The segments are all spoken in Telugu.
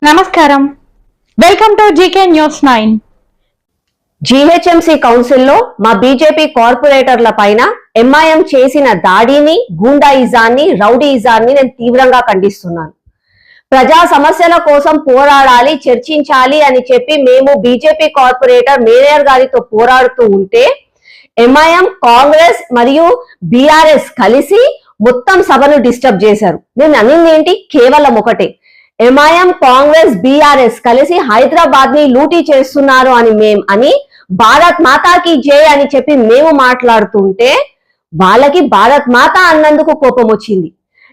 నమస్కారం, welcome to GK news 9. GHMC కౌన్సిల్లో మా బీజేపీ కార్పొరేటర్ల పైన ఎంఐఎం చేసిన దాడిని, గూండాయిజాన్ని, రౌడీయిజాన్ని నేను తీవ్రంగా ఖండిస్తున్నాను. ప్రజా సమస్యల కోసం పోరాడాలి, చర్చించాలి అని చెప్పి మేము బీజేపీ కార్పొరేటర్ మేయర్ గారితో పోరాడుతూ ఉంటే ఎంఐఎం, కాంగ్రెస్ మరియు బీఆర్ఎస్ కలిసి మొత్తం సభను డిస్టర్బ్ చేశారు. నేను అనింది ఏంటి? కేవలం ఒకటే, ఎంఐఎం, కాంగ్రెస్, బీఆర్ఎస్ కలిసి హైదరాబాద్ ని లూటీ చేస్తున్నారు అని భారత్ మాతాకి జై అని చెప్పి మేము మాట్లాడుతుంటే వాళ్ళకి భారత్ మాత అన్నందుకు కోపం వచ్చింది.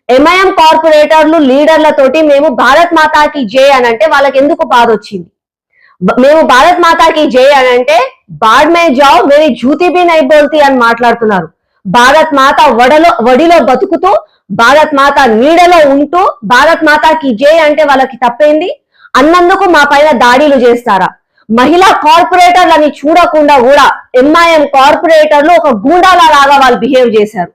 ఎంఐఎం కార్పొరేటర్లు లీడర్లతోటి మేము భారత్ మాతాకి జై అని అంటే వాళ్ళకి ఎందుకు బాధ వచ్చింది? మేము భారత్ మాతాకి జై అని అంటే బాడ్ మే జావ్ మేరీ జూతి బి నై బోల్తీ అని మాట్లాడుతున్నారు. భారత్ మాత వడిలో బతుకుతూ, భారత్ మాత నీడలో ఉంటూ భారత్ మాతాకి జై అంటే వాళ్ళకి తప్పేంది? అన్నందుకు మా పైన దాడులు చేస్తారా? మహిళా కార్పొరేటర్లని చూడకుండా కూడా ఎంఐఎం కార్పొరేటర్లు ఒక గూండాల లాగా వాళ్ళు బిహేవ్ చేశారు.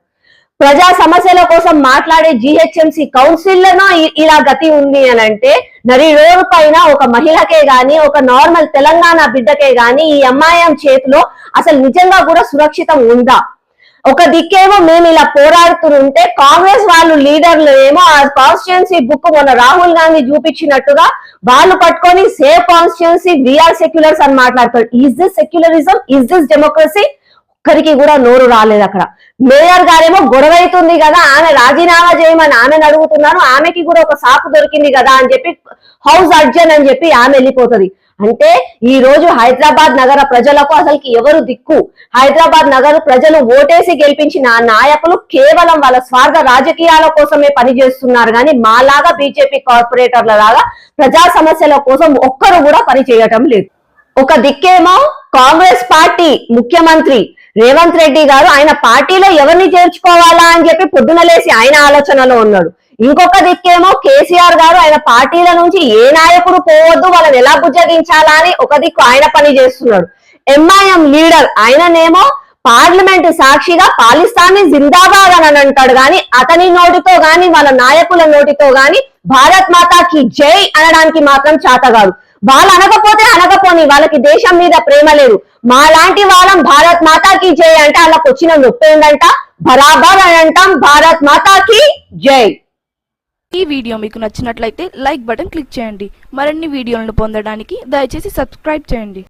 ప్రజా సమస్యల కోసం మాట్లాడే జీహెచ్ఎంసీ కౌన్సిల్లోనూ ఇలా గతి ఉంది అని అంటే నరి రోడ్డు పైన ఒక మహిళకే గాని, ఒక నార్మల్ తెలంగాణ బిడ్డకే గాని ఈ ఎంఐఎం చేతిలో అసలు నిజంగా కూడా సురక్షితం ఉందా? ఒక దిక్కేమో మేము ఇలా పోరాడుతుంటే కాంగ్రెస్ వాళ్ళు లీడర్లు ఏమో ఆ కాన్స్టిట్యున్సీ బుక్ మొన్న రాహుల్ గాంధీ చూపించినట్టుగా వాళ్ళు పట్టుకొని సేవ్ కాన్స్టిట్యున్సీ, వీఆర్ సెక్యులర్స్ అని మాట్లాడతారు. Is this secularism? Is this democracy? ఒక్కరికి కూడా నోరు రాలేదు. అక్కడ మేయర్ గారేమో గొడవ అవుతుంది కదా, ఆమె రాజీనామా చేయమని ఆమెను అడుగుతున్నారు, ఆమెకి కూడా ఒక సాకు దొరికింది కదా అని చెప్పి హౌస్ అర్జన్ అని చెప్పి ఆమె వెళ్ళిపోతుంది. అంటే ఈ రోజు హైదరాబాద్ నగర ప్రజలకు అసలుకి ఎవరు దిక్కు? హైదరాబాద్ నగర ప్రజలు ఓటేసి గెలిపించిన నాయకులు కేవలం వాళ్ళ స్వార్థ రాజకీయాల కోసమే పనిచేస్తున్నారు కానీ మాలాగా బీజేపీ కార్పొరేటర్ల లాగా ప్రజా సమస్యల కోసం ఒక్కరు కూడా పని చేయటం లేదు. ఒక దిక్కేమో కాంగ్రెస్ పార్టీ ముఖ్యమంత్రి రేవంత్ రెడ్డి గారు ఆయన పార్టీలో ఎవరిని చేర్చుకోవాలా అని చెప్పి పొద్దున లేసి ఆయన ఆలోచనలో ఉన్నాడు. ఇంకొక దిక్కేమో కేసీఆర్ గారు ఆయన పార్టీల నుంచి ఏ నాయకుడు పోవద్దు, వాళ్ళని ఎలా బుజ్జగించాలా అని ఒక దిక్కు ఆయన పని చేస్తున్నాడు. ఎంఐఎం లీడర్ ఆయననేమో పార్లమెంట్ సాక్షిగా పాకిస్తాన్ జిందాబాద్ అని అంటాడు కానీ అతని నోటితో గాని వాళ్ళ నాయకుల నోటితో గాని భారత్ మాతాకి జై అనడానికి మాత్రం చేత కాదు. వాళ్ళు అనకపోని వాళ్ళకి దేశం మీద ప్రేమ లేదు. మా లాంటి వాళ్ళం భారత్ మాతాకి జై అంటే వాళ్ళకి వచ్చిన నొప్పి ఏంటంట? బరాబర్ అని అంటాం భారత్ మాతాకి జై. ఈ వీడియో మీకు నచ్చినట్లయితే లైక్ బటన్ క్లిక్ చేయండి. మరిన్ని వీడియోలను పొందడానికి దయచేసి సబ్స్క్రైబ్ చేయండి.